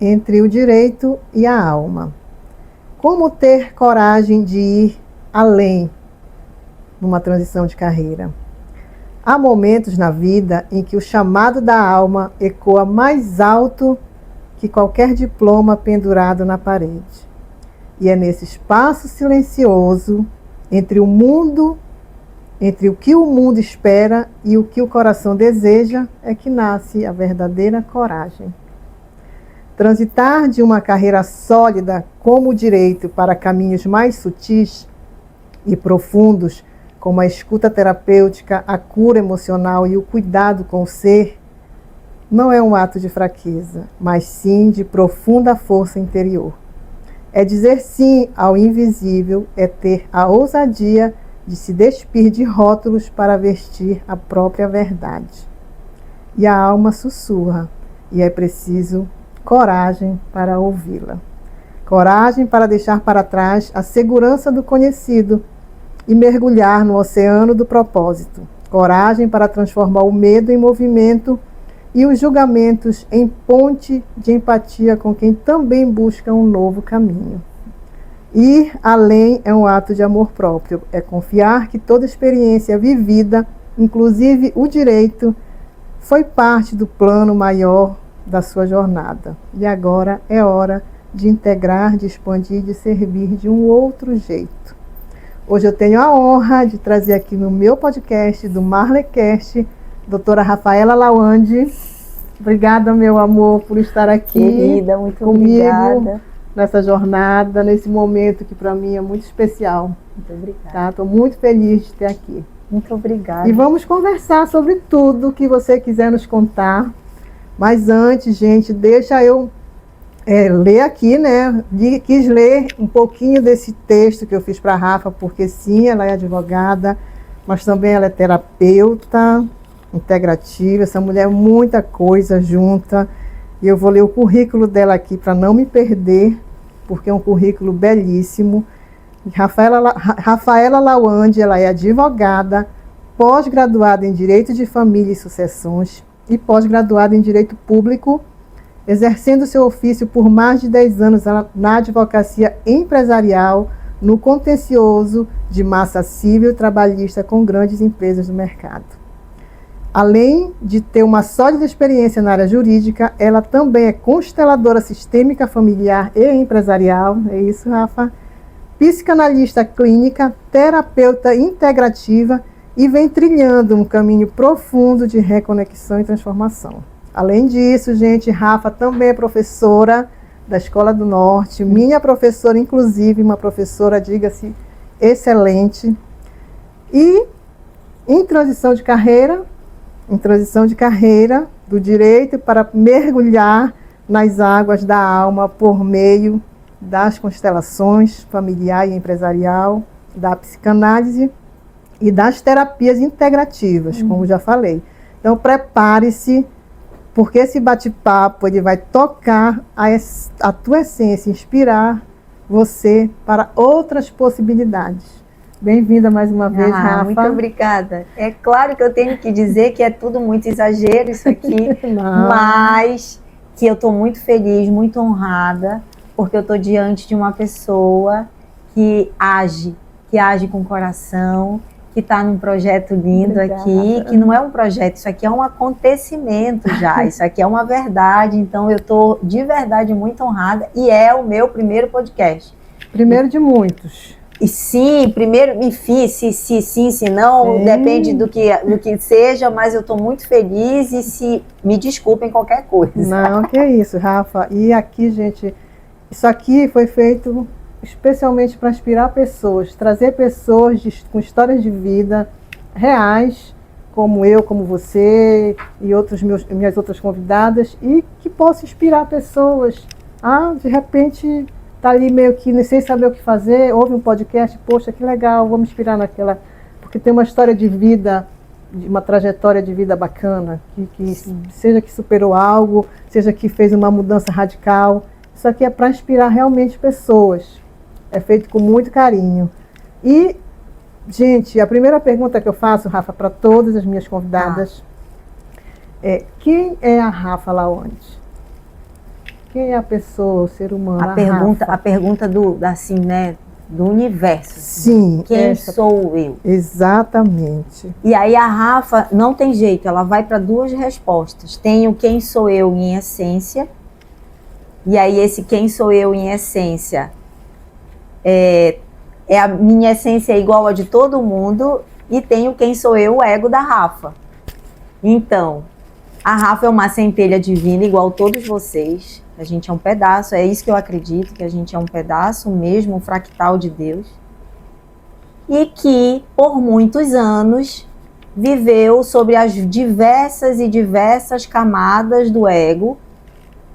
entre o direito e a alma. Como ter coragem de ir além numa transição de carreira? Há momentos na vida em que o chamado da alma ecoa mais alto que qualquer diploma pendurado na parede. E é nesse espaço silencioso entre o que o mundo espera e o que o coração deseja, é que nasce a verdadeira coragem. Transitar de uma carreira sólida como o direito para caminhos mais sutis e profundos, como a escuta terapêutica, a cura emocional e o cuidado com o ser, não é um ato de fraqueza, mas sim de profunda força interior. É dizer sim ao invisível, é ter a ousadia de se despir de rótulos para vestir a própria verdade. E a alma sussurra, e é preciso coragem para ouvi-la. Coragem para deixar para trás a segurança do conhecido e mergulhar no oceano do propósito. Coragem para transformar o medo em movimento e os julgamentos em ponte de empatia com quem também busca um novo caminho. Ir além é um ato de amor próprio, é confiar que toda experiência vivida, inclusive o direito, foi parte do plano maior da sua jornada. E agora é hora de integrar, de expandir, de servir de um outro jeito. Hoje eu tenho a honra de trazer aqui no meu podcast do Marlecast, doutora Rafaela Lawande. Obrigada, meu amor, por estar aqui. Querida, muito comigo, obrigada. Nessa jornada, nesse momento que para mim é muito especial. Muito obrigada. Tá? Estou muito feliz de ter aqui. Muito obrigada. E vamos conversar sobre tudo que você quiser nos contar. Mas antes, gente, deixa eu ler aqui, né? Quis ler um pouquinho desse texto que eu fiz para a Rafa, porque sim, ela é advogada, mas também ela é terapeuta integrativa. Essa mulher é muita coisa junta. E eu vou ler o currículo dela aqui para não me perder, porque é um currículo belíssimo. Rafaela Lawande, ela é advogada, pós-graduada em Direito de Família e Sucessões e pós-graduada em Direito Público, exercendo seu ofício por mais de 10 anos na advocacia empresarial, no contencioso de massa civil trabalhista com grandes empresas do mercado. Além de ter uma sólida experiência na área jurídica, ela também é consteladora sistêmica familiar e empresarial, é isso, Rafa? Psicanalista clínica, terapeuta integrativa e vem trilhando um caminho profundo de reconexão e transformação. Além disso, gente, Rafa também é professora da Escola do Norte, minha professora, inclusive, uma professora, diga-se, excelente. E em transição de carreira do direito para mergulhar nas águas da alma por meio das constelações familiar e empresarial, da psicanálise e das terapias integrativas, como já falei. Então, prepare-se, porque esse bate-papo ele vai tocar a tua essência, inspirar você para outras possibilidades. Bem-vinda mais uma vez, Rafa. Muito obrigada. É claro que eu tenho que dizer que é tudo muito exagero isso aqui, mas que eu estou muito feliz, muito honrada, porque eu estou diante de uma pessoa que age com o coração, que está num projeto lindo aqui, que não é um projeto, isso aqui é um acontecimento já, isso aqui é uma verdade, então eu estou de verdade muito honrada e é o meu primeiro podcast. Primeiro de muitos. E sim, primeiro, enfim, se sim, se não, sim. Depende do que seja, mas eu estou muito feliz e se me desculpem qualquer coisa. Não, que é isso, Rafa. E aqui, gente, isso aqui foi feito especialmente para inspirar pessoas, trazer pessoas com histórias de vida reais, como eu, como você e minhas outras convidadas, e que possa inspirar pessoas a, de repente, tá ali meio que sem saber o que fazer, ouve um podcast, poxa, que legal, vou me inspirar naquela, porque tem uma história de vida, uma trajetória de vida bacana, que seja que superou algo, seja que fez uma mudança radical. Isso aqui é para inspirar realmente pessoas. É feito com muito carinho. E, gente, a primeira pergunta que eu faço, Rafa, para todas as minhas convidadas é: quem é a Rafa Lawande? Quem é a pessoa, o ser humano? A pergunta assim, né, do universo. Sim. Quem sou eu? Exatamente. E aí a Rafa não tem jeito, ela vai para duas respostas. Tem o quem sou eu em essência. E aí esse quem sou eu em essência a minha essência é igual a de todo mundo, e tem o quem sou eu, o ego da Rafa. Então, a Rafa é uma centelha divina igual a todos vocês. A gente é um pedaço, é isso que eu acredito, que a gente é um pedaço mesmo, um fractal de Deus. E que, por muitos anos, viveu sobre as diversas camadas do ego,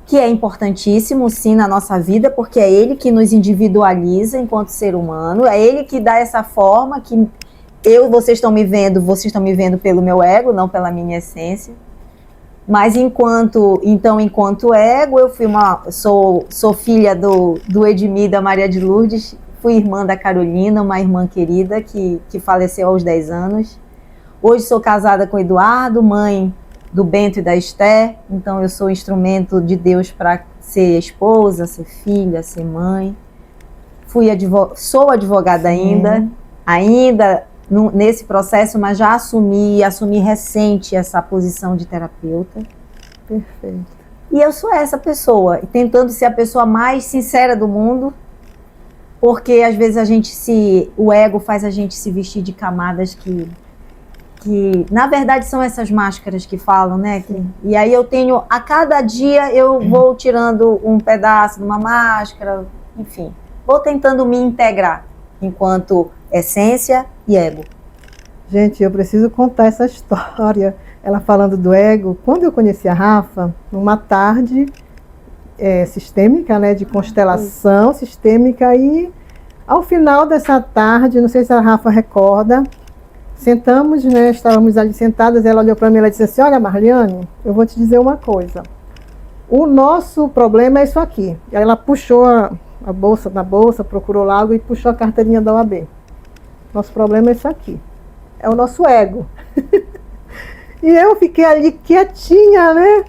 que é importantíssimo, sim, na nossa vida, porque é ele que nos individualiza enquanto ser humano, é ele que dá essa forma que vocês estão me vendo pelo meu ego, não pela minha essência. Mas enquanto ego, eu sou filha do Edmir, da Maria de Lourdes, fui irmã da Carolina, uma irmã querida que faleceu aos 10 anos. Hoje sou casada com o Eduardo, mãe do Bento e da Esther, então eu sou instrumento de Deus para ser esposa, ser filha, ser mãe. Sou advogada ainda nesse processo, mas já assumi recente essa posição de terapeuta. Perfeito. E eu sou essa pessoa, tentando ser a pessoa mais sincera do mundo, porque às vezes o ego faz a gente se vestir de camadas que na verdade são essas máscaras que falam, né? E aí a cada dia eu vou tirando um pedaço de uma máscara, enfim, vou tentando me integrar enquanto essência e ego. Gente, eu preciso contar essa história. Ela falando do ego, quando eu conheci a Rafa, numa tarde sistêmica, né, de constelação sistêmica, e ao final dessa tarde, não sei se a Rafa recorda, sentamos, né, estávamos ali sentadas, ela olhou para mim e disse assim: olha, Marliane, eu vou te dizer uma coisa. O nosso problema é isso aqui. E aí ela puxou a bolsa da bolsa, procurou logo e puxou a carteirinha da OAB. Nosso problema é isso aqui. É o nosso ego. E eu fiquei ali quietinha, né?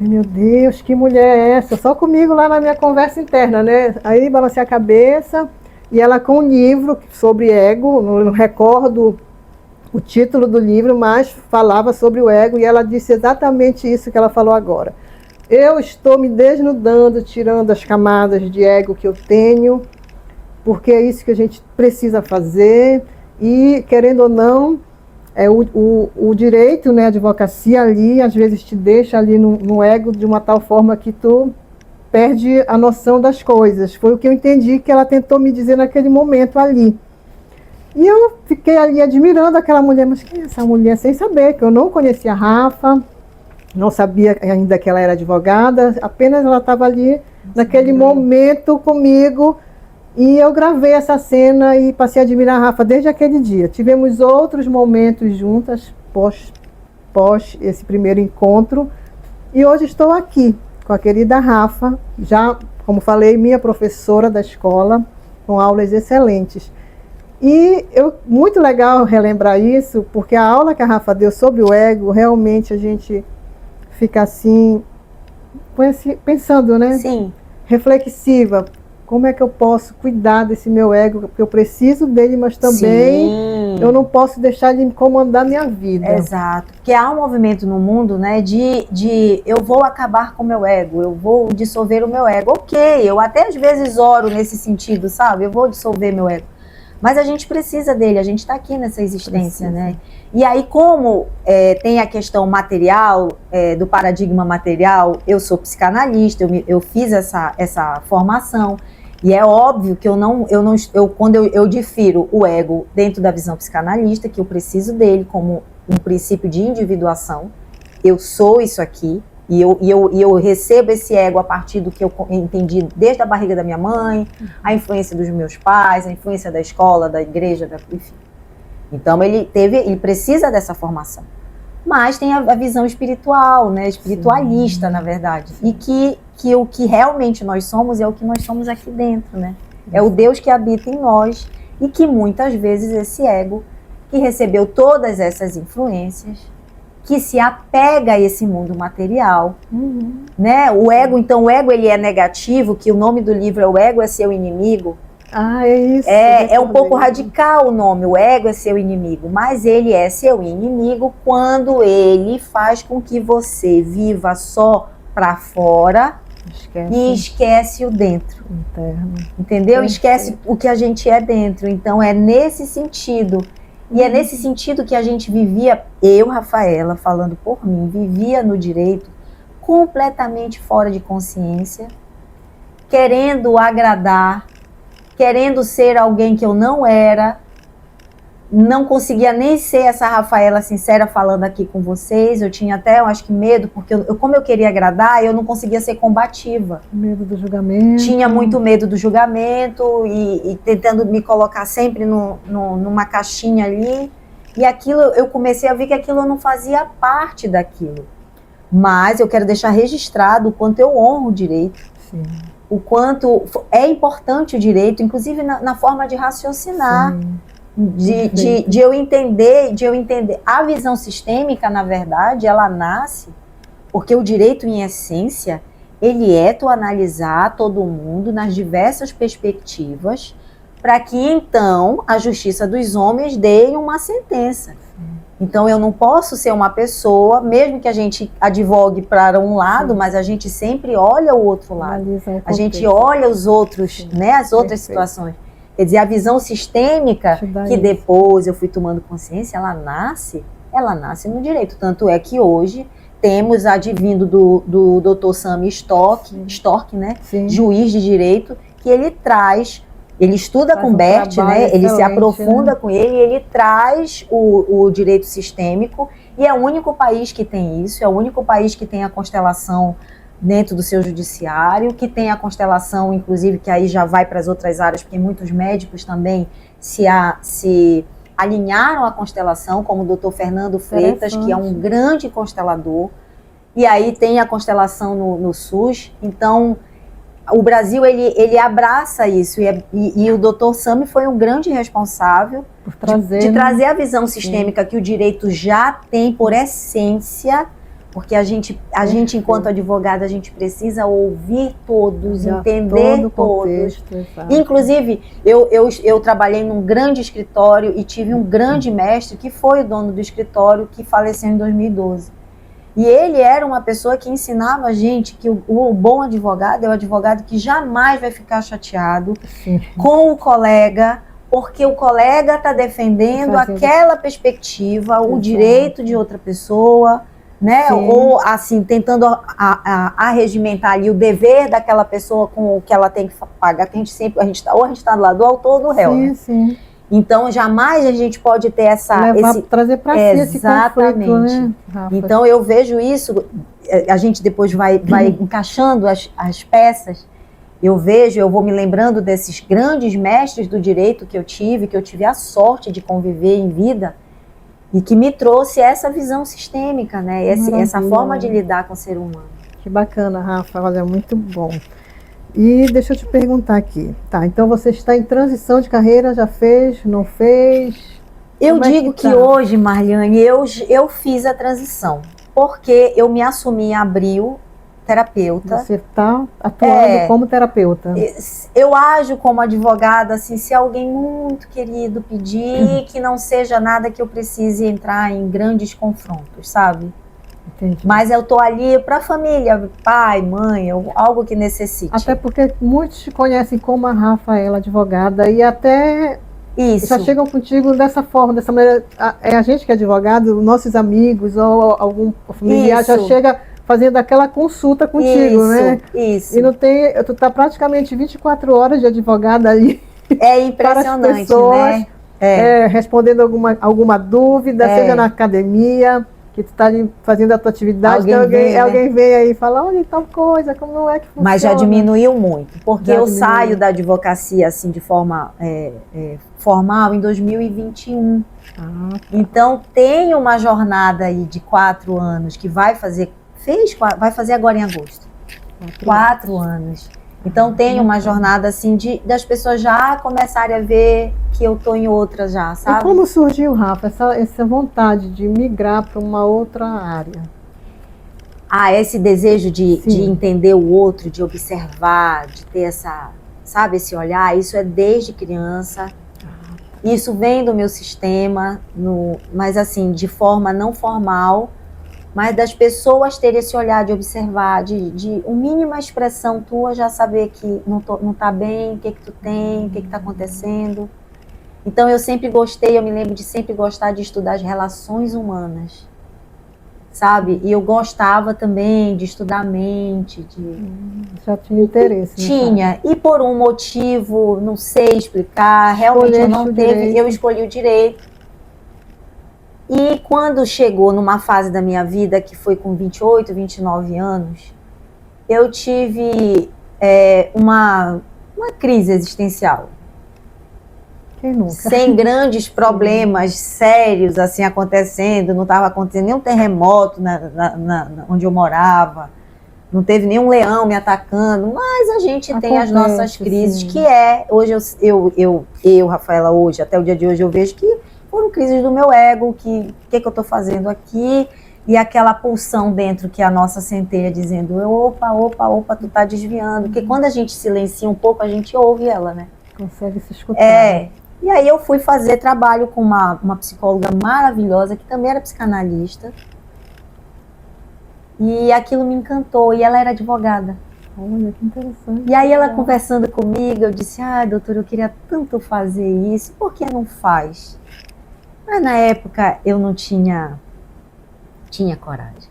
Meu Deus, que mulher é essa? Só comigo lá na minha conversa interna, né? Aí balancei a cabeça e ela com um livro sobre ego, não recordo o título do livro, mas falava sobre o ego, e ela disse exatamente isso que ela falou agora. Eu estou me desnudando, tirando as camadas de ego que eu tenho, porque é isso que a gente precisa fazer, e querendo ou não, o direito, né, a advocacia ali, às vezes te deixa ali no ego de uma tal forma que tu perde a noção das coisas. Foi o que eu entendi que ela tentou me dizer naquele momento ali. E eu fiquei ali admirando aquela mulher, mas quem é essa mulher? Sem saber, que eu não conhecia a Rafa, não sabia ainda que ela era advogada, apenas ela estava ali naquele momento comigo, e eu gravei essa cena e passei a admirar a Rafa desde aquele dia. Tivemos outros momentos juntas, pós esse primeiro encontro, e hoje estou aqui com a querida Rafa, já, como falei, minha professora da escola, com aulas excelentes. E muito legal relembrar isso, porque a aula que a Rafa deu sobre o ego, realmente a gente fica assim, pensando, né? Sim. Reflexiva. Como é que eu posso cuidar desse meu ego? Porque eu preciso dele, mas também eu não posso deixar ele comandar minha vida. Exato. Porque há um movimento no mundo, né, de eu vou acabar com o meu ego, eu vou dissolver o meu ego. Ok, eu até às vezes oro nesse sentido, sabe? Eu vou dissolver meu ego. Mas a gente precisa dele, a gente está aqui nessa existência, né? E aí, como tem a questão material, do paradigma material, eu sou psicanalista, eu fiz essa formação, e é óbvio que quando eu difiro o ego dentro da visão psicanalista, que eu preciso dele como um princípio de individuação, eu sou isso aqui, e eu recebo esse ego a partir do que eu entendi desde a barriga da minha mãe, a influência dos meus pais, a influência da escola, da igreja, enfim. Então ele precisa dessa formação. Mas tem a visão espiritual, né, espiritualista, na verdade. E que o que realmente nós somos é o que nós somos aqui dentro, né? É o Deus que habita em nós, e que muitas vezes esse ego, que recebeu todas essas influências, que se apega a esse mundo material, né? O ego, então, o ego ele é negativo, que o nome do livro é O Ego é Seu Inimigo. Ah, é isso. É um pouco radical o nome, o ego é seu inimigo, mas ele é seu inimigo quando ele faz com que você viva só para fora e esquece o dentro. Interno. Entendeu? Esquece o que a gente é dentro. Então é nesse sentido. E é nesse sentido que a gente vivia, eu, Rafaela, falando por mim, vivia no direito completamente fora de consciência, querendo agradar, querendo ser alguém que eu não era, não conseguia nem ser essa Rafaela sincera falando aqui com vocês, eu tinha até, eu acho que medo, porque como eu queria agradar, eu não conseguia ser combativa. Medo do julgamento. Tinha muito medo do julgamento e tentando me colocar sempre numa caixinha ali, e aquilo, eu comecei a ver que aquilo não fazia parte daquilo. Mas eu quero deixar registrado o quanto eu honro o direito. Sim. O quanto é importante o direito, inclusive na forma de raciocinar, de eu entender, a visão sistêmica, na verdade, ela nasce porque o direito, em essência, ele é tu analisar todo mundo nas diversas perspectivas, para que então a justiça dos homens dê uma sentença. Então eu não posso ser uma pessoa, mesmo que a gente advogue para um lado, mas a gente sempre olha o outro lado. A gente olha os outros, né, as outras situações. Quer dizer, a visão sistêmica, que depois eu fui tomando consciência, ela nasce no direito. Tanto é que hoje temos advindo do Dr. Sami Storck, né, juiz de direito, que ele traz... Ele estuda com Bert, né? Ele se aprofunda com ele, e ele traz o direito sistêmico, e é o único país que tem isso, é o único país que tem a constelação dentro do seu judiciário, que tem a constelação, inclusive, que aí já vai para as outras áreas, porque muitos médicos também se alinharam à constelação, como o Dr. Fernando Freitas, que é um grande constelador, e aí tem a constelação no SUS. Então, o Brasil, ele abraça isso, e o Dr. Sami foi um grande responsável de trazer a visão sistêmica que o direito já tem por essência, porque a gente enquanto advogado, a gente precisa ouvir todos, entender todos. Inclusive, eu trabalhei num grande escritório e tive um grande mestre, que foi o dono do escritório, que faleceu em 2012. E ele era uma pessoa que ensinava a gente que o bom advogado é o advogado que jamais vai ficar chateado com o colega, porque o colega está defendendo aquela perspectiva, o direito de outra pessoa, né? Ou assim, tentando arregimentar ali o dever daquela pessoa com o que ela tem que pagar, que a gente está do lado do autor ou do réu. Né? Então, jamais a gente pode ter trazer para si esse conflito, né, Rafa? Então, eu vejo isso, a gente depois vai encaixando as peças, eu vou me lembrando desses grandes mestres do direito que eu tive a sorte de conviver em vida, e que me trouxe essa visão sistêmica, né? Essa forma de lidar com o ser humano. Que bacana, Rafa, olha, muito bom. E deixa eu te perguntar aqui, tá, então você está em transição de carreira, já fez, não fez? Eu digo que hoje, Marliane, eu fiz a transição, porque eu me assumi em abril, terapeuta. Você está atuando como terapeuta? Eu ajo como advogada, assim, se alguém muito querido pedir, que não seja nada que eu precise entrar em grandes confrontos, sabe? Entendi. Mas eu tô ali para a família, pai, mãe, algo que necessite. Até porque muitos te conhecem como a Rafaela advogada e até já chegam contigo dessa forma, dessa maneira. É a gente que é advogado, nossos amigos ou algum familiar já chega fazendo aquela consulta contigo, né? Isso. E não tem, tu tá praticamente 24 horas de advogada ali. É impressionante, para as pessoas, né? Respondendo alguma dúvida, seja na academia, que tu está fazendo a tua atividade, alguém vem aí e fala, olha, tal coisa, como não é que funciona. Mas já diminuiu muito, porque eu saio da advocacia assim de forma formal em 2021. Então tem uma jornada aí de 4 anos que vai fazer agora em agosto. 4 anos. Então tem uma jornada assim das pessoas já começarem a ver que eu tô em outra já, sabe? E como surgiu, Rafa, essa vontade de migrar para uma outra área? Esse desejo de entender o outro, de observar, de ter esse olhar, isso é desde criança. Isso vem do meu sistema, mas assim, de forma não formal, mas das pessoas terem esse olhar de observar, de uma mínima expressão tua já saber que não tá bem, o que tu tem, o que tá acontecendo. Então eu me lembro de sempre gostar de estudar as relações humanas, sabe? E eu gostava também de estudar a mente. Já tinha interesse? Tinha, e por um motivo, não sei explicar, realmente eu escolhi o direito. E quando chegou numa fase da minha vida, que foi com 28, 29 anos, eu tive uma crise existencial. Quem nunca? Sem grandes problemas sérios assim acontecendo, não estava acontecendo nenhum terremoto onde eu morava, não teve nenhum leão me atacando, mas a gente tem as nossas crises, que hoje eu, Rafaela, hoje, até o dia de hoje, eu vejo que foram crises do meu ego, que eu estou fazendo aqui, e aquela pulsão dentro que é a nossa centelha dizendo, opa, tu tá desviando, porque quando a gente silencia um pouco, a gente ouve ela, né? Consegue se escutar. E aí eu fui fazer trabalho com uma psicóloga maravilhosa, que também era psicanalista, e aquilo me encantou, e ela era advogada. Olha, que interessante. E aí ela conversando comigo, eu disse, doutora, eu queria tanto fazer isso, por que não faz? Mas na época eu não tinha coragem.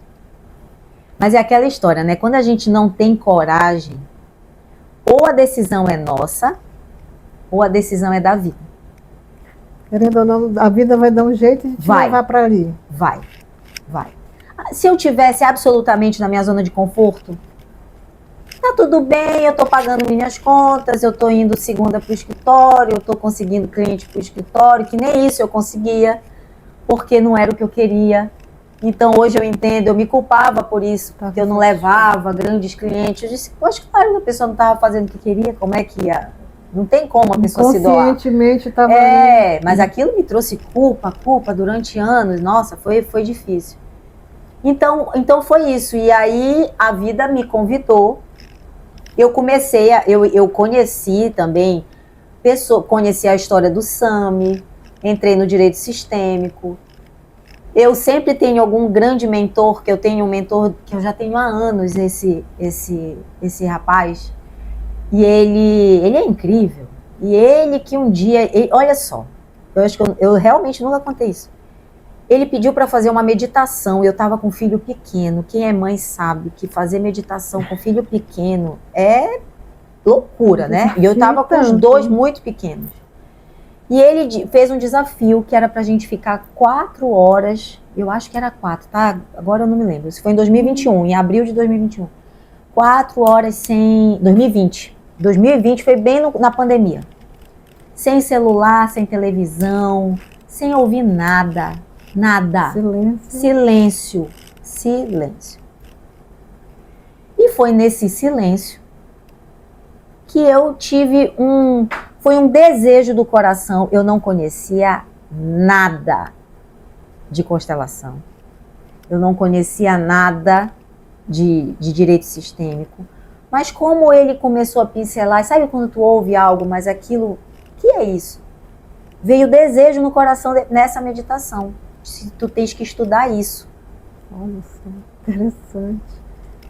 Mas é aquela história, né? Quando a gente não tem coragem, ou a decisão é nossa, ou a decisão é da vida. Querendo ou não, a vida vai dar um jeito de te levar para ali. Vai. Se eu tivesse absolutamente na minha zona de conforto, tá tudo bem, eu tô pagando minhas contas, eu tô indo segunda pro escritório, eu tô conseguindo cliente pro escritório, que nem isso eu conseguia, porque não era o que eu queria. Então hoje eu entendo, eu me culpava por isso, porque eu não levava grandes clientes. Eu disse, poxa, claro que a pessoa não estava fazendo o que queria, como é que ia? Não tem como a pessoa se doar. Conscientemente estava mas aquilo me trouxe culpa durante anos, nossa, foi difícil. Então foi isso, e aí a vida me convidou. Eu conheci também, conheci a história do SAMI, entrei no direito sistêmico. Eu sempre tenho algum grande mentor, que eu tenho um mentor que eu já tenho há anos, esse rapaz, e ele é incrível. E ele que um dia, olha só, eu acho que eu realmente nunca contei isso. Ele pediu para fazer uma meditação, eu estava com um filho pequeno. Quem é mãe sabe que fazer meditação com filho pequeno é loucura, né? E eu estava com os dois muito pequenos. E ele fez um desafio que era pra gente ficar 4 horas, eu acho que era 4, tá? Agora eu não me lembro. Isso foi em 2021, em abril de 2021. 4 horas sem... 2020. 2020 foi bem na pandemia. Sem celular, sem televisão, sem ouvir nada. Nada. Silêncio. E foi nesse silêncio que eu tive foi um desejo do coração. Eu não conhecia nada de constelação. Eu não conhecia nada de direito sistêmico. Mas como ele começou a pincelar, sabe quando tu ouve algo, mas aquilo, que é isso? Veio desejo no coração nessa meditação. Tu tens que estudar isso. Olha só, interessante.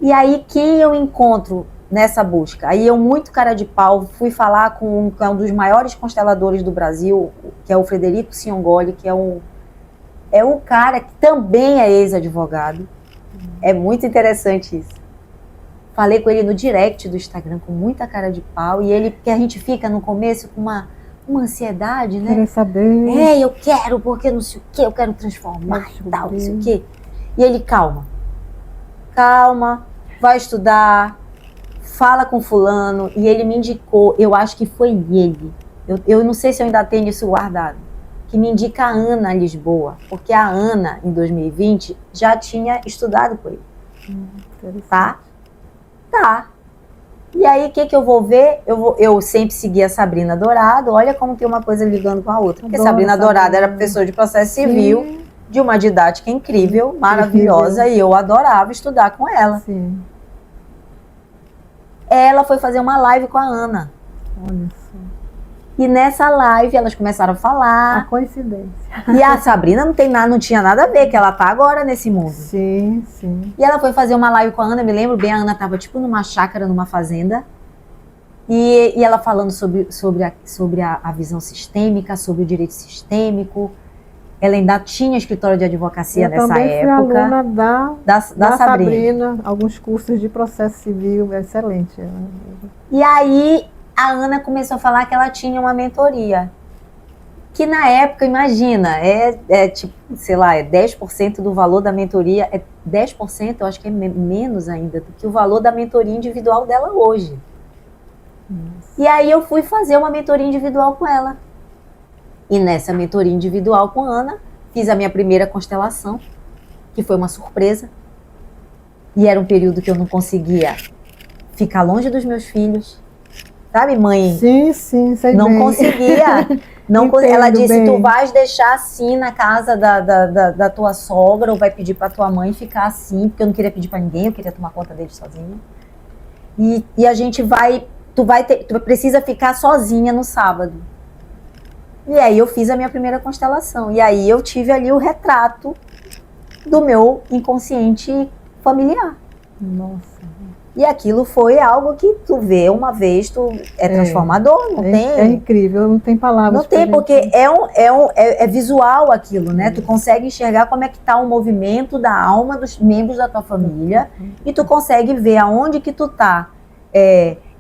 E aí, quem eu encontro nessa busca? Aí eu, muito cara de pau, fui falar com um dos maiores consteladores do Brasil, que é o Frederico Ciongoli, que é um cara que também é ex-advogado. É muito interessante isso. Falei com ele no direct do Instagram, com muita cara de pau, e ele, porque a gente fica no começo com uma ansiedade, né? Querer saber. Eu quero, porque não sei o que, eu quero transformar e tal, não sei o que. E ele, calma, vai estudar, fala com fulano, e ele me indicou, eu acho que foi ele, eu não sei se eu ainda tenho isso guardado, que me indica a Ana Lisboa, porque a Ana, em 2020, já tinha estudado por ele. Tá? E aí, o que eu vou ver? Eu sempre segui a Sabrina Dourado. Olha como tem uma coisa ligando com a outra. Porque Sabrina Dourado era professora de processo civil, sim, de uma didática incrível, maravilhosa, incrível. E eu adorava estudar com ela. Sim. Ela foi fazer uma live com a Ana. Olha só. E nessa live elas começaram a falar. A coincidência. E a Sabrina não tinha nada a ver, que ela tá agora nesse mundo. Sim, sim. E ela foi fazer uma live com a Ana, me lembro bem, a Ana tava tipo numa chácara, numa fazenda. E ela falando sobre a visão sistêmica, sobre o direito sistêmico. Ela ainda tinha escritório de advocacia nessa época. Eu também fui aluna da Sabrina. Alguns cursos de processo civil, excelente. E aí a Ana começou a falar que ela tinha uma mentoria. Que na época, imagina, tipo, sei lá, 10% do valor da mentoria, 10%, eu acho que é menos ainda, do que o valor da mentoria individual dela hoje. E aí eu fui fazer uma mentoria individual com ela. E nessa mentoria individual com a Ana, fiz a minha primeira constelação, que foi uma surpresa. E era um período que eu não conseguia ficar longe dos meus filhos. Sabe, mãe? Sim, sei não bem. Conseguia. Ela disse, bem. Tu vais deixar assim na casa da tua sogra, ou vai pedir pra tua mãe ficar assim, porque eu não queria pedir pra ninguém, eu queria tomar conta dele sozinha. E a gente tu precisa ficar sozinha no sábado. E aí eu fiz a minha primeira constelação. E aí eu tive ali o retrato do meu inconsciente familiar. Nossa. E aquilo foi algo que tu vê uma vez, é transformador, não tem? É incrível, não tem palavras. Não tem, porque é visual aquilo, né? Tu consegue enxergar como é que tá o movimento da alma dos membros da tua família e tu consegue ver aonde que tu tá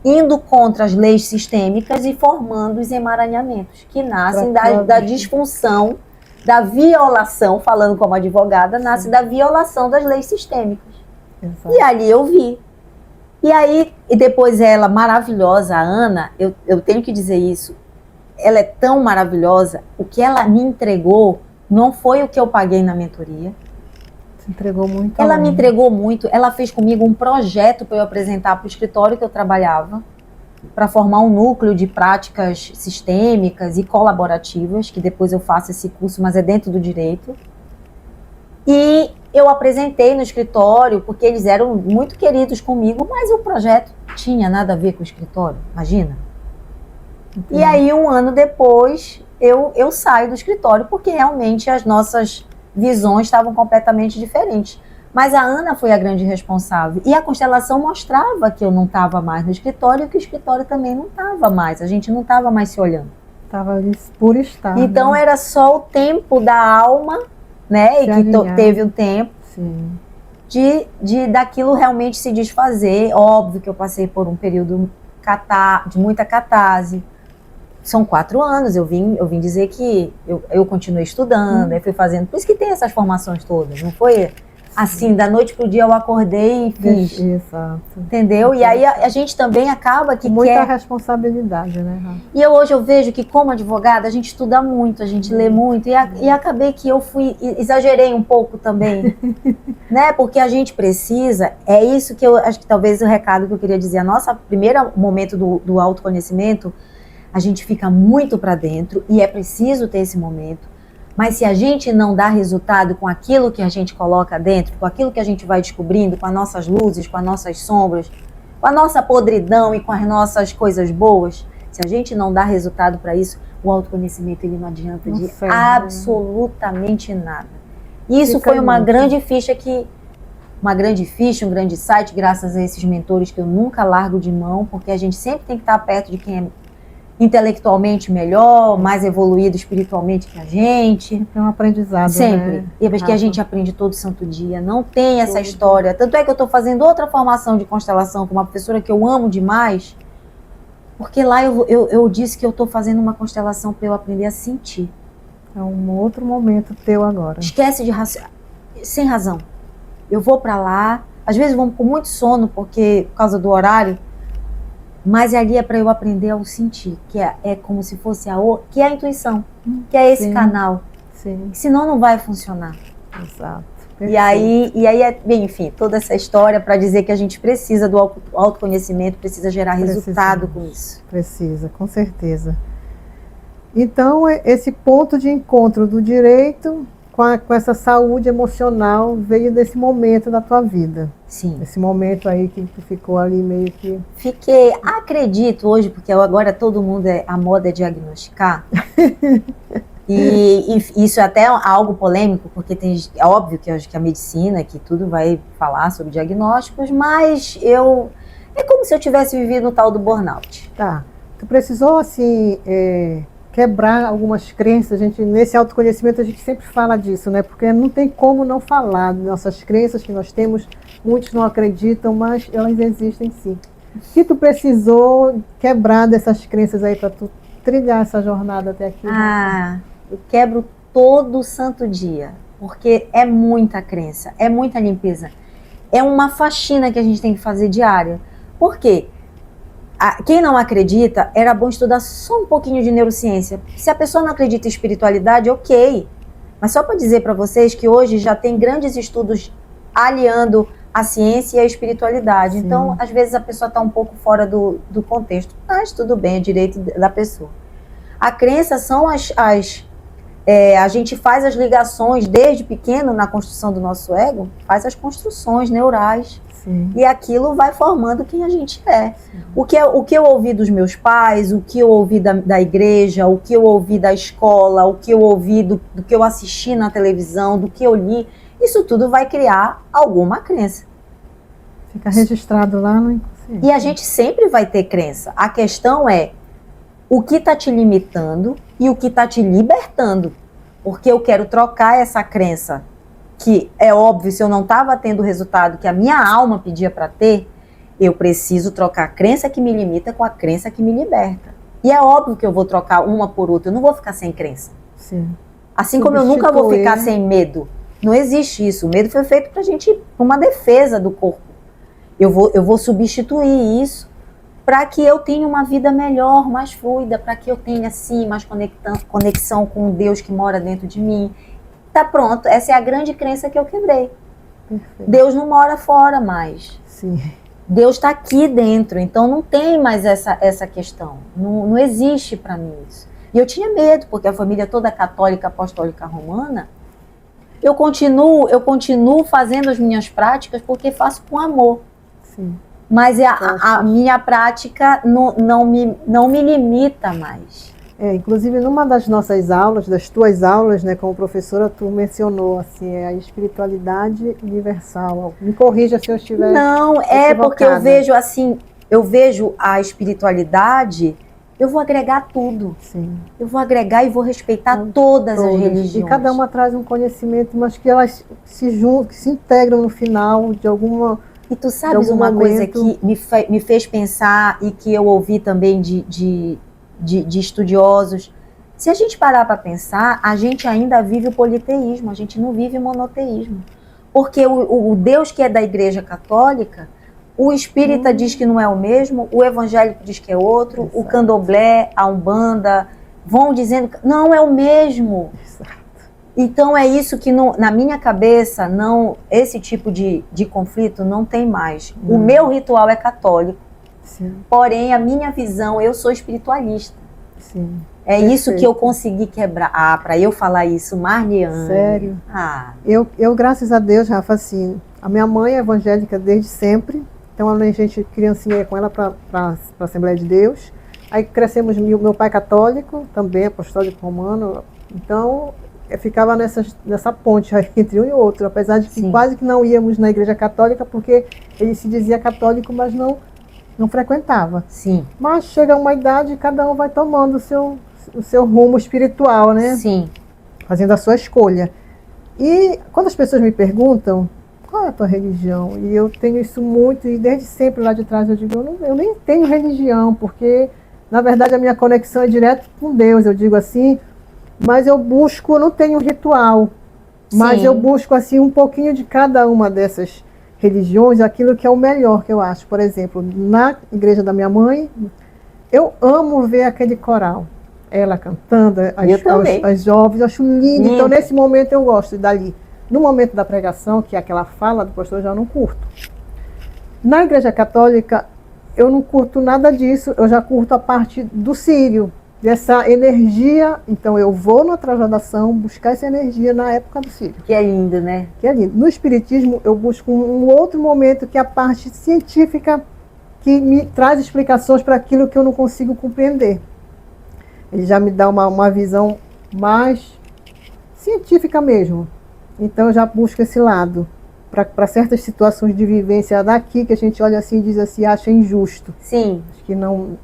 indo contra as leis sistêmicas e formando os emaranhamentos que nascem da disfunção, da violação, falando como advogada, nasce da violação das leis sistêmicas. Exato. E ali eu vi. E aí, e depois ela, maravilhosa, a Ana, eu tenho que dizer isso, ela é tão maravilhosa, o que ela me entregou não foi o que eu paguei na mentoria. Se entregou muito. Ela me entregou muito, ela fez comigo um projeto para eu apresentar para o escritório que eu trabalhava, para formar um núcleo de práticas sistêmicas e colaborativas, que depois eu faço esse curso, mas é dentro do direito. E eu apresentei no escritório, porque eles eram muito queridos comigo, mas o projeto tinha nada a ver com o escritório, imagina. Entendi. E aí, um ano depois, eu saio do escritório, porque realmente as nossas visões estavam completamente diferentes. Mas a Ana foi a grande responsável. E a constelação mostrava que eu não estava mais no escritório e que o escritório também não estava mais. A gente não estava mais se olhando. Estava ali por estar. Então, era só o tempo da alma, né? E que teve um tempo daquilo realmente se desfazer. Óbvio que eu passei por um período de muita catarse. São 4 anos, eu vim dizer que eu continuei estudando, eu fui fazendo. Por isso que tem essas formações todas, não foi assim, da noite pro dia eu acordei e fiz. Exato. Entendeu? E aí a gente também acaba que muita responsabilidade, né, Rafa? E hoje eu vejo que como advogada a gente estuda muito, a gente lê muito e acabei que eu exagerei um pouco também, né? Porque a gente precisa, é isso que eu acho que talvez o recado que eu queria dizer, primeiro momento do autoconhecimento, a gente fica muito para dentro e é preciso ter esse momento. Mas se a gente não dá resultado com aquilo que a gente coloca dentro, com aquilo que a gente vai descobrindo, com as nossas luzes, com as nossas sombras, com a nossa podridão e com as nossas coisas boas, se a gente não dá resultado para isso, o autoconhecimento ele não adianta de absolutamente nada. Isso foi uma grande ficha um grande insight, graças a esses mentores que eu nunca largo de mão, porque a gente sempre tem que estar perto de quem é intelectualmente melhor, mais evoluído espiritualmente que a gente. É um aprendizado, sempre. Né? E porque a gente aprende todo santo dia. Não tem essa história. Tanto é que eu estou fazendo outra formação de constelação com uma professora que eu amo demais, porque lá eu disse que eu estou fazendo uma constelação para eu aprender a sentir. É um outro momento teu agora. Esquece de sem razão. Eu vou para lá, às vezes vou com muito sono, por causa do horário, mas ali é para eu aprender a sentir, que é como se fosse que é a intuição, que é esse canal. Sim. Senão não vai funcionar. Exato. E aí, bem, enfim, toda essa história para dizer que a gente precisa do autoconhecimento, precisa gerar resultado com isso. Precisa, com certeza. Então, esse ponto de encontro do direito com essa saúde emocional veio desse momento da tua vida. Sim. Esse momento aí que tu ficou ali meio que... Fiquei, acredito hoje, porque agora todo mundo, a moda é diagnosticar. E isso é até algo polêmico, porque é óbvio que a medicina, que tudo vai falar sobre diagnósticos, mas é como se eu tivesse vivido o tal do burnout. Tá. Tu precisou, assim, quebrar algumas crenças. Nesse autoconhecimento a gente sempre fala disso, né? Porque não tem como não falar de nossas crenças que nós temos. Muitos não acreditam, mas elas existem sim. O que tu precisou quebrar dessas crenças aí para tu trilhar essa jornada até aqui? Eu quebro todo santo dia, porque é muita crença, é muita limpeza. É uma faxina que a gente tem que fazer diária. Por quê? Quem não acredita, era bom estudar só um pouquinho de neurociência. Se a pessoa não acredita em espiritualidade, ok. Mas só para dizer para vocês que hoje já tem grandes estudos aliando a ciência e a espiritualidade. Sim. Então, às vezes a pessoa está um pouco fora do contexto. Mas tudo bem, é direito da pessoa. A crença são a gente faz as ligações desde pequeno na construção do nosso ego, faz as construções neurais. Sim. E aquilo vai formando quem a gente é. O que eu ouvi dos meus pais, o que eu ouvi da igreja, o que eu ouvi da escola, o que eu ouvi do que eu assisti na televisão, do que eu li, isso tudo vai criar alguma crença. Fica registrado lá no inconsciente. E a gente sempre vai ter crença. A questão é o que está te limitando e o que está te libertando. Porque eu quero trocar essa crença, que é óbvio, se eu não estava tendo o resultado que a minha alma pedia para ter, eu preciso trocar a crença que me limita com a crença que me liberta. E é óbvio que eu vou trocar uma por outra, eu não vou ficar sem crença. Sim. Assim como eu nunca vou ficar sem medo. Não existe isso. O medo foi feito para a gente, uma defesa do corpo. Eu vou substituir isso para que eu tenha uma vida melhor, mais fluida, para que eu tenha, assim, mais conexão com Deus que mora dentro de mim. Tá pronto, essa é a grande crença que eu quebrei. Perfeito. Deus não mora fora mais. Sim. Deus está aqui dentro, então não tem mais essa questão. Não existe para mim isso. E eu tinha medo, porque a família toda católica, apostólica romana, eu continuo fazendo as minhas práticas porque faço com amor. Sim. Mas a minha prática não me limita mais. Inclusive, numa das nossas aulas, das tuas aulas, né, como professora, tu mencionou assim, a espiritualidade universal. Me corrija se eu estiver equivocada. Porque eu vejo a espiritualidade, eu vou agregar tudo. Sim. Eu vou agregar e vou respeitar todas as religiões. E cada uma traz um conhecimento, mas que elas se juntam, que se integram no final de alguma... E tu sabes uma coisa que me fez pensar e que eu ouvi também de estudiosos. Se a gente parar para pensar, a gente ainda vive o politeísmo, a gente não vive o monoteísmo. Porque o Deus que é da Igreja Católica, o espírita diz que não é o mesmo, o evangélico diz que é outro, exato. O candomblé, a umbanda, vão dizendo que não é o mesmo. Exato. Então é isso que na minha cabeça, esse tipo de conflito não tem mais. O meu ritual é católico. Sim. Porém, a minha visão, eu sou espiritualista. Sim. É perfeito. Isso que eu consegui quebrar. Para eu falar isso, Marliane. Sério? Eu, graças a Deus, Rafa, assim, a minha mãe é evangélica desde sempre. Então, a gente, criancinha, ia com ela para a Assembleia de Deus. Aí crescemos, meu pai católico, também apostólico romano. Então, eu ficava nessa ponte entre um e outro. Apesar de que quase que não íamos na Igreja Católica, porque ele se dizia católico, mas não frequentava. Sim. Mas chega uma idade e cada um vai tomando o seu rumo espiritual, né? Sim. Fazendo a sua escolha. E quando as pessoas me perguntam, qual é a tua religião? E eu tenho isso muito, e desde sempre lá de trás eu digo, eu nem tenho religião, porque na verdade a minha conexão é direto com Deus, eu digo assim, mas eu não tenho ritual, mas eu busco assim um pouquinho de cada uma dessas religiões, aquilo que é o melhor que eu acho. Por exemplo, na igreja da minha mãe, eu amo ver aquele coral, ela cantando, as jovens, eu acho lindo. Então nesse momento eu gosto dali. no momento da pregação, que é aquela fala do pastor, eu já não curto. Na Igreja Católica, eu não curto nada disso, eu já curto a parte do Sírio, dessa energia. Então eu vou na trasladação buscar essa energia na época do Sírio. Que é lindo, né? Que é lindo. No Espiritismo, eu busco um outro momento, que é a parte científica, que me traz explicações para aquilo que eu não consigo compreender. Ele já me dá uma visão mais científica mesmo. Então eu já busco esse lado. Para certas situações de vivência daqui, que a gente olha assim e diz assim, acha injusto. Sim. Acho que não,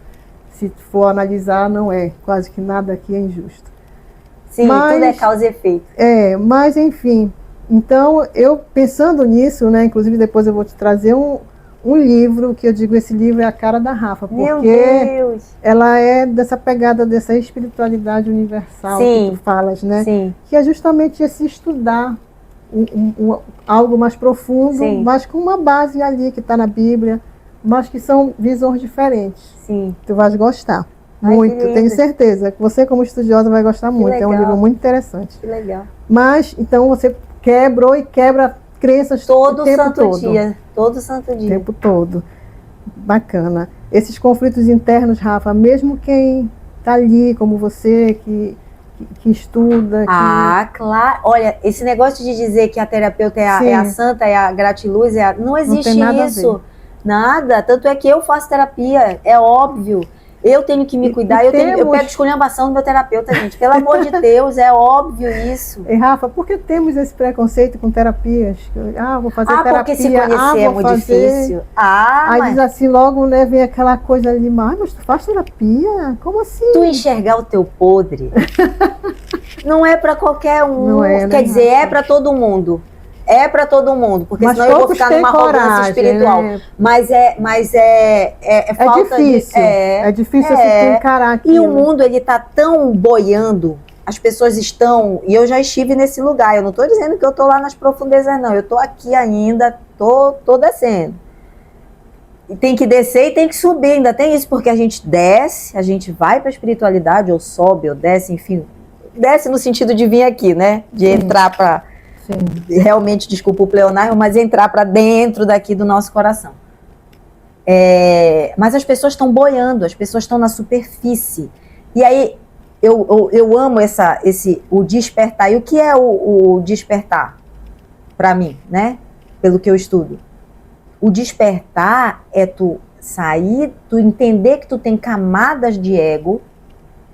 se for analisar, não é. Quase que nada aqui é injusto. Sim, tudo é causa e efeito. Mas enfim. Então, eu pensando nisso, né, inclusive depois eu vou te trazer um livro, que eu digo, esse livro é a cara da Rafa, porque ela é dessa pegada, dessa espiritualidade universal. Sim. Que tu falas, né? Sim. Que é justamente esse estudar algo mais profundo, sim, mas com uma base ali que está na Bíblia, mas que são visões diferentes. Sim. Tu vais gostar. Muito, tenho certeza. Que você, como estudiosa, vai gostar muito. Legal. É um livro muito interessante. Que legal. Mas, então, você quebrou e quebra crenças todo o tempo santo dia. Todo santo dia. O tempo todo. Bacana. Esses conflitos internos, Rafa, mesmo quem está ali, como você, que estuda. Claro. Olha, esse negócio de dizer que a terapeuta é a santa, é a gratiluz, não existe isso. Nada. Tanto é que eu faço terapia, é óbvio. Eu tenho que me cuidar, eu pego esculhambação do meu terapeuta, gente. Pelo amor de Deus, é óbvio isso. E Rafa, por que temos esse preconceito com terapias? Vou fazer terapia. Porque se conhecer é muito difícil. Aí diz assim, logo, né, vem aquela coisa ali, mas tu faz terapia? Como assim? Tu enxergar o teu podre não é pra qualquer um. Não é, quer dizer, é pra todo mundo. É para todo mundo, porque senão eu vou ficar numa arrogância espiritual. Né? Mas é falta difícil. É difícil você encarar aquilo. E o mundo, ele tá tão boiando, as pessoas estão, e eu já estive nesse lugar, eu não tô dizendo que eu tô lá nas profundezas, não, eu tô aqui ainda, tô descendo. E tem que descer e tem que subir, ainda tem isso, porque a gente desce, a gente vai para a espiritualidade, ou sobe, ou desce, enfim, desce no sentido de vir aqui, né, de entrar para... Sim. Realmente, desculpa o pleonasmo, mas entrar para dentro daqui do nosso coração. Mas as pessoas estão boiando, as pessoas estão na superfície. E aí, eu amo o despertar. E o que é o despertar? Para mim, né? Pelo que eu estudo. O despertar é tu sair, tu entender que tu tem camadas de ego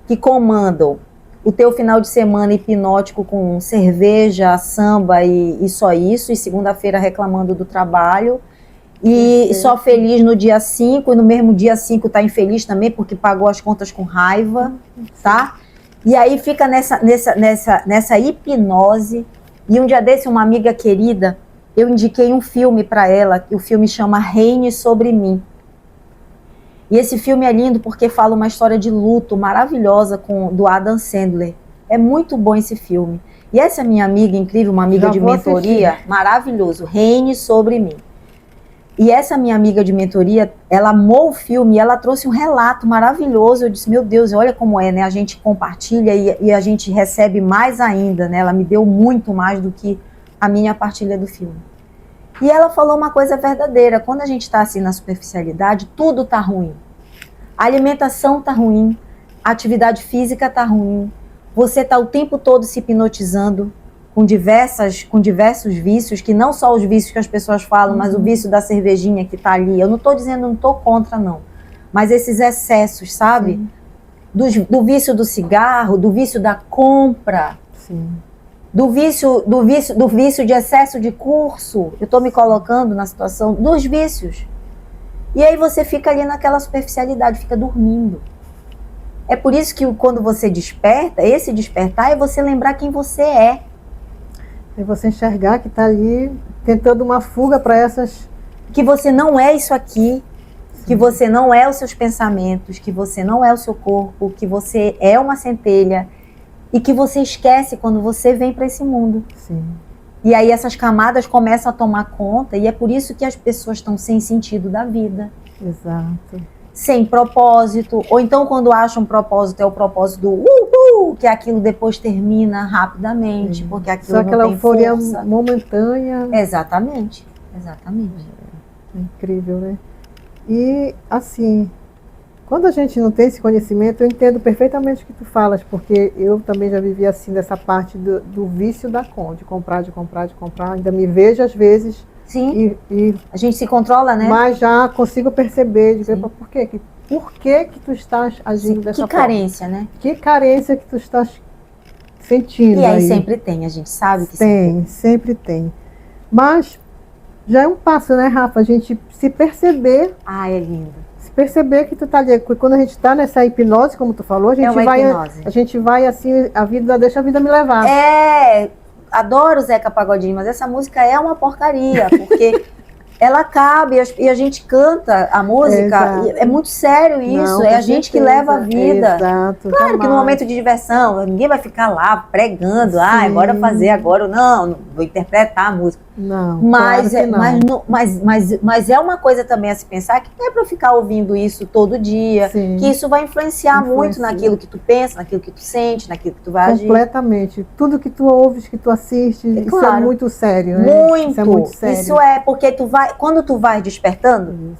que comandam o teu final de semana hipnótico com cerveja, samba e só isso, e segunda-feira reclamando do trabalho, e só feliz no dia 5, e no mesmo dia 5 tá infeliz também, porque pagou as contas com raiva, tá? E aí fica nessa hipnose, e um dia desse uma amiga querida, eu indiquei um filme para ela, que o filme chama Reine Sobre Mim. E esse filme é lindo porque fala uma história de luto maravilhosa do Adam Sandler. É muito bom esse filme. E essa minha amiga incrível, uma amiga de mentoria, maravilhoso, Reine Sobre Mim. E essa minha amiga de mentoria, ela amou o filme e ela trouxe um relato maravilhoso. Eu disse, meu Deus, olha como é, né? A gente compartilha e a gente recebe mais ainda, né? Ela me deu muito mais do que a minha partilha do filme. E ela falou uma coisa verdadeira, quando a gente está assim na superficialidade, tudo está ruim. A alimentação está ruim, a atividade física está ruim, você está o tempo todo se hipnotizando com diversos vícios, que não só os vícios que as pessoas falam, mas o vício da cervejinha que está ali. Eu não estou dizendo, não estou contra não, mas esses excessos, sabe? Do vício do cigarro, do vício da compra. Sim. Do vício de excesso de curso, eu estou me colocando na situação dos vícios. E aí você fica ali naquela superficialidade, fica dormindo. É por isso que quando você desperta, esse despertar é você lembrar quem você é. É você enxergar que está ali tentando uma fuga para essas... Que você não é isso aqui, sim, que você não é os seus pensamentos, que você não é o seu corpo, que você é uma centelha, e que você esquece quando você vem para esse mundo. Sim. E aí essas camadas começam a tomar conta, e é por isso que as pessoas estão sem sentido da vida. Exato. Sem propósito, ou então quando acham um propósito, é o propósito do que aquilo depois termina rapidamente, porque aquilo Só aquela não tem euforia força. momentânea. Exatamente. É incrível, né? E, assim, quando a gente não tem esse conhecimento, eu entendo perfeitamente o que tu falas, porque eu também já vivi assim, dessa parte do vício de comprar, ainda me vejo às vezes. Sim, a gente se controla, né? Mas já consigo perceber, de ver por que tu estás agindo dessa Que forma. carência, né? Que carência que tu estás sentindo E aí sempre tem, a gente sabe que tem. Sempre tem. Mas já é um passo, né, Rafa? A gente se perceber. Ah, é lindo. Se perceber que tu tá ali. Quando a gente tá nessa hipnose, como tu falou, a gente vai assim, deixa a vida me levar. Adoro o Zeca Pagodinho, mas essa música é uma porcaria, porque ela cabe e a gente canta a música, é muito sério isso, Não, é a gente que leva a vida. Exato, claro que no momento de diversão, ninguém vai ficar lá pregando, bora fazer agora, não vou interpretar a música. Não, mas, claro não. mas é uma coisa também a se pensar que não é para ficar ouvindo isso todo dia, que isso vai influenciar muito naquilo que tu pensa, naquilo que tu sente, naquilo que tu vai agir. Completamente. Tudo que tu ouves, que tu assistes, isso é muito sério, né? Muito. Isso é muito sério. Isso é porque quando tu vai despertando,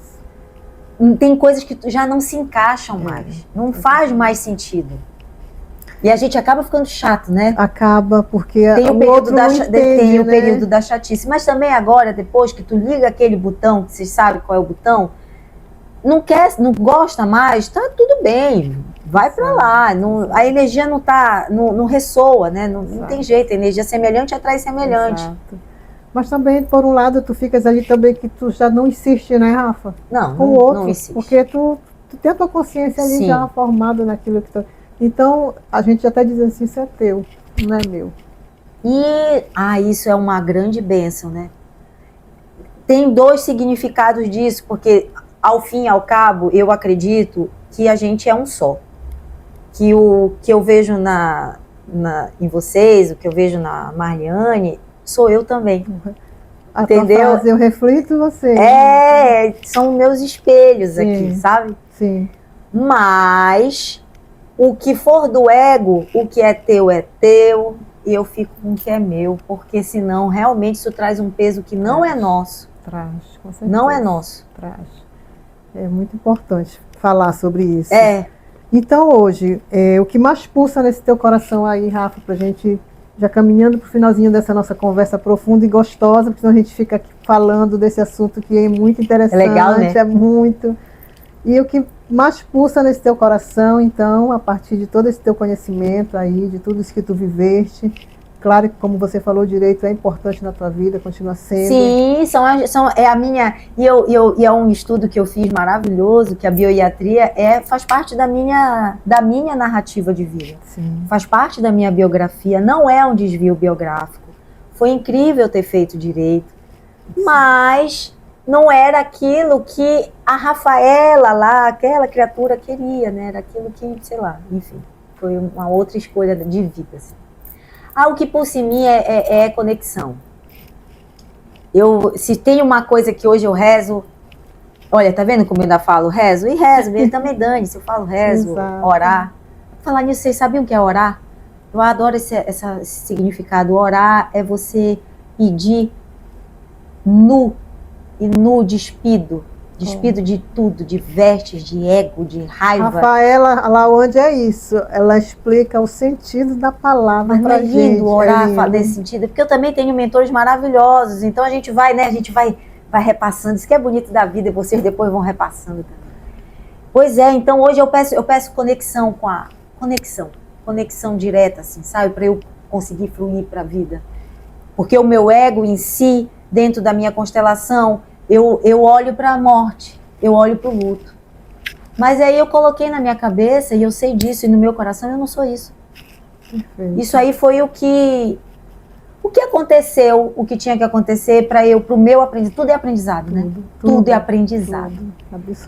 tem coisas que já não se encaixam mais, não faz mais sentido. E a gente acaba ficando chato, né? Acaba, porque tem o período da chatice. Mas também agora, depois que tu liga aquele botão, que vocês sabem qual é o botão, não gosta mais, tá tudo bem, vai pra lá. A energia não ressoa, né? Não tem jeito, a energia semelhante atrai semelhante. Exato. Mas também, por um lado, tu ficas ali também que tu já não insiste, né, Rafa? Com o outro, não insiste. Porque tu tem a tua consciência ali já formada naquilo que tu... Então, a gente até diz assim, isso é teu, não é meu. Isso é uma grande bênção, né? Tem dois significados disso, porque ao fim e ao cabo, eu acredito que a gente é um só. Que o que eu vejo em vocês, o que eu vejo na Marliane, sou eu também. Entendeu? Frase, eu reflito você. São meus espelhos aqui, sabe? Sim. Mas o que for do ego, o que é teu, e eu fico com o que é meu, porque senão realmente isso traz um peso que não é nosso. Traz, com certeza. Não é nosso. Traz. É muito importante falar sobre isso. Então hoje, o que mais pulsa nesse teu coração aí, Rafa, pra gente já caminhando pro finalzinho dessa nossa conversa profunda e gostosa, porque senão a gente fica aqui falando desse assunto que é muito interessante. É legal, né? É muito. E o que mais pulsa nesse teu coração, então, a partir de todo esse teu conhecimento aí, de tudo isso que tu viveste, claro que, como você falou, o direito é importante na tua vida, continua sendo. Sim, é a minha... E é um estudo que eu fiz maravilhoso, que a bioiatria faz parte da minha narrativa de vida. Sim. Faz parte da minha biografia, não é um desvio biográfico. Foi incrível ter feito direito, mas não era aquilo que a Rafaela lá, aquela criatura queria, né? Era aquilo que, sei lá, enfim, foi uma outra escolha de vida, assim. O que pulsa em mim é conexão. Se tem uma coisa que hoje eu rezo, olha, tá vendo como eu ainda falo rezo? E rezo, eu também dane-se, eu falo rezo, orar. Falar nisso, vocês sabiam o que é orar? Eu adoro esse significado. Orar é você pedir despido de tudo, de vestes, de ego, de raiva. Rafaela, lá onde é isso, ela explica o sentido da palavra pra gente. Mas é lindo orar nesse sentido, porque eu também tenho mentores maravilhosos, então a gente vai repassando, isso que é bonito da vida, e vocês depois vão repassando também. Pois é, então hoje eu peço conexão com a conexão direta, assim, sabe, para eu conseguir fluir para a vida. Porque o meu ego em si, dentro da minha constelação, eu olho para a morte, eu olho para o luto. Mas aí eu coloquei na minha cabeça, e eu sei disso, e no meu coração eu não sou isso. Perfeito. Isso aí foi o que aconteceu, o que tinha que acontecer pro meu aprendizado. Tudo é aprendizado, né? Tudo é aprendizado.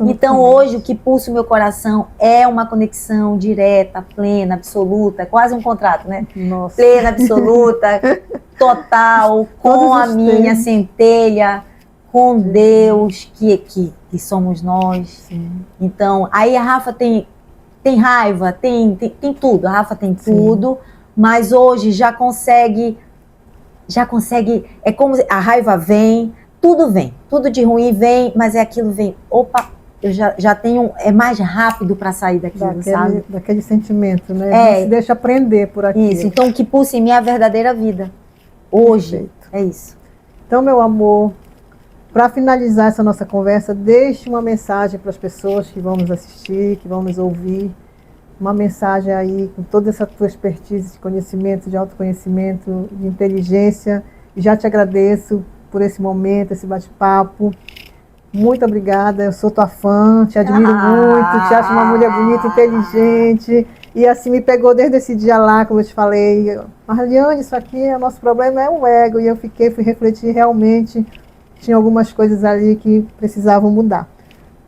Então hoje o que pulsa o meu coração é uma conexão direta, plena, absoluta, quase um contrato, né? Nossa. Plena, absoluta, total, com a minha centelha, com Deus, que somos nós. Sim. Então, aí a Rafa tem tem raiva, tem tudo. A Rafa tem tudo, mas hoje já consegue, é como a raiva vem, tudo de ruim vem, mas aquilo vem, opa, eu já tenho, é mais rápido para sair daquilo, sabe? Daquele sentimento, né? A gente se deixa aprender por aqui. Isso, então que pulsa em mim é a verdadeira vida. Hoje, perfeito. É isso. Então, meu amor, para finalizar essa nossa conversa, deixe uma mensagem para as pessoas que vão nos assistir, que vão nos ouvir. Uma mensagem aí com toda essa tua expertise de conhecimento, de autoconhecimento, de inteligência. E já te agradeço por esse momento, esse bate-papo. Muito obrigada, eu sou tua fã, te admiro muito, te acho uma mulher bonita, inteligente. E assim me pegou desde esse dia lá, como eu te falei. Marliane, isso aqui, o nosso problema é o ego. E eu fui refletir realmente. Tinha algumas coisas ali que precisavam mudar.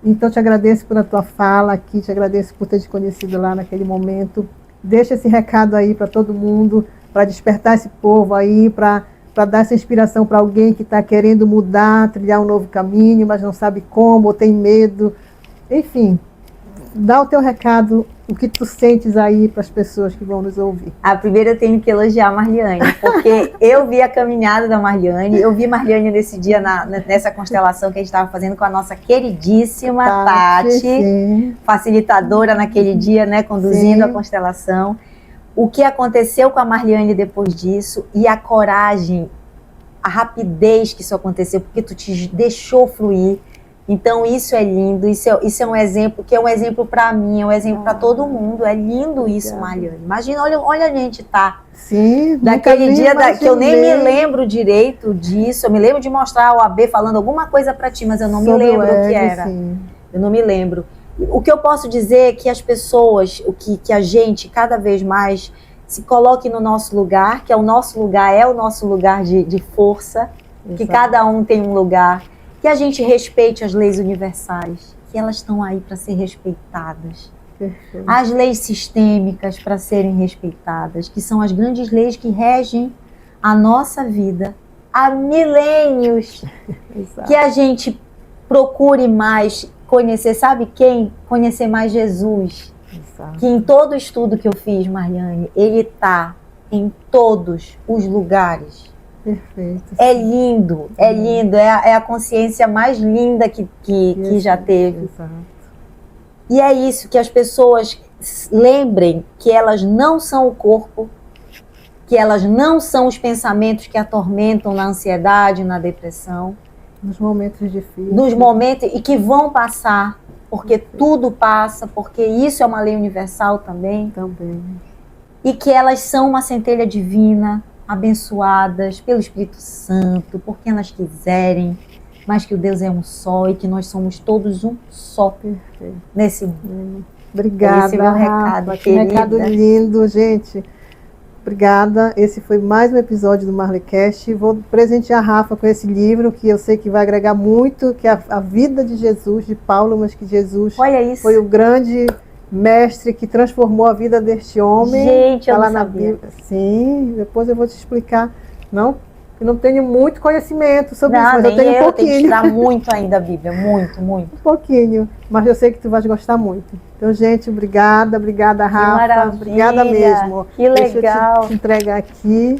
Então, te agradeço pela tua fala aqui, te agradeço por ter te conhecido lá naquele momento. Deixa esse recado aí para todo mundo, para despertar esse povo aí, para dar essa inspiração para alguém que está querendo mudar, trilhar um novo caminho, mas não sabe como, ou tem medo. Enfim, dá o teu recado, o que tu sentes aí para as pessoas que vão nos ouvir. Primeiro eu tenho que elogiar a Marliane, porque eu vi a caminhada da Marliane, eu vi Marliane nesse dia, nessa constelação que a gente estava fazendo com a nossa queridíssima Tati, facilitadora naquele dia, né, conduzindo a constelação. O que aconteceu com a Marliane depois disso e a coragem, a rapidez que isso aconteceu, porque tu te deixou fluir. Então isso é lindo, isso é um exemplo, que é um exemplo para mim, é um exemplo para todo mundo. É lindo isso, Marliane. Imagina, olha a gente tá. Sim, daquele dia que eu nem me lembro direito disso. Eu me lembro de mostrar o AB falando alguma coisa para ti, mas eu não me lembro o que era. Sim. Eu não me lembro. O que eu posso dizer é que as pessoas, que a gente cada vez mais se coloque no nosso lugar, que é o nosso lugar de força, que cada um tem um lugar. Que a gente respeite as leis universais, que elas estão aí para ser respeitadas. Perfeito. As leis sistêmicas para serem respeitadas, que são as grandes leis que regem a nossa vida há milênios. Que a gente procure mais conhecer, sabe quem? Conhecer mais Jesus. Exato. Que em todo estudo que eu fiz, Marliane, ele está em todos os lugares. Perfeito. É lindo, é a consciência mais linda que já teve. Exato. E é isso, que as pessoas lembrem que elas não são o corpo, que elas não são os pensamentos que atormentam na ansiedade, na depressão. Nos momentos difíceis. Nos momentos, e que vão passar, porque tudo passa, porque isso é uma lei universal também. Também. E que elas são uma centelha divina, abençoadas pelo Espírito Santo, por quem elas quiserem, mas que o Deus é um só e que nós somos todos um só. Perfeito. Nesse mundo. Obrigada, esse é o meu recado, que recado lindo, gente. Obrigada. Esse foi mais um episódio do Marlecast. Vou presentear a Rafa com esse livro, que eu sei que vai agregar muito, que é a vida de Jesus, de Paulo, mas que Jesus foi o grande mestre que transformou a vida deste homem. Gente, eu não sabia. Sim, depois eu vou te explicar. Eu não tenho muito conhecimento sobre isso, mas eu tenho um pouquinho. Tenho que estudar muito ainda a Bíblia, muito. Um pouquinho, mas eu sei que tu vais gostar muito. Então, gente, obrigada, Rafa. Obrigada mesmo. Que legal. Deixa eu te entregar aqui.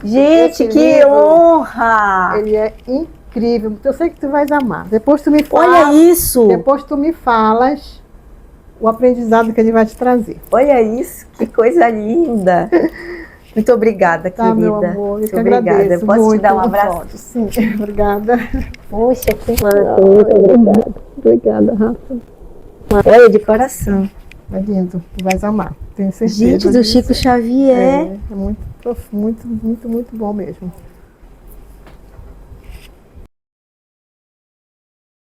Gente, que livro, honra! Ele é incrível. Eu sei que tu vais amar. Depois tu me fala. Olha isso! Depois tu me falas o aprendizado que ele vai te trazer. Olha isso, que coisa linda! Muito obrigada, querida. Meu amor, eu que obrigada. Agradeço. Posso te dar um abraço? Sim, obrigada. Puxa, que maravilha. Obrigada, Rafa. Olha, de coração. É lindo, tu vais amar, tenho certeza. Gente, do Chico Xavier. É muito bom mesmo.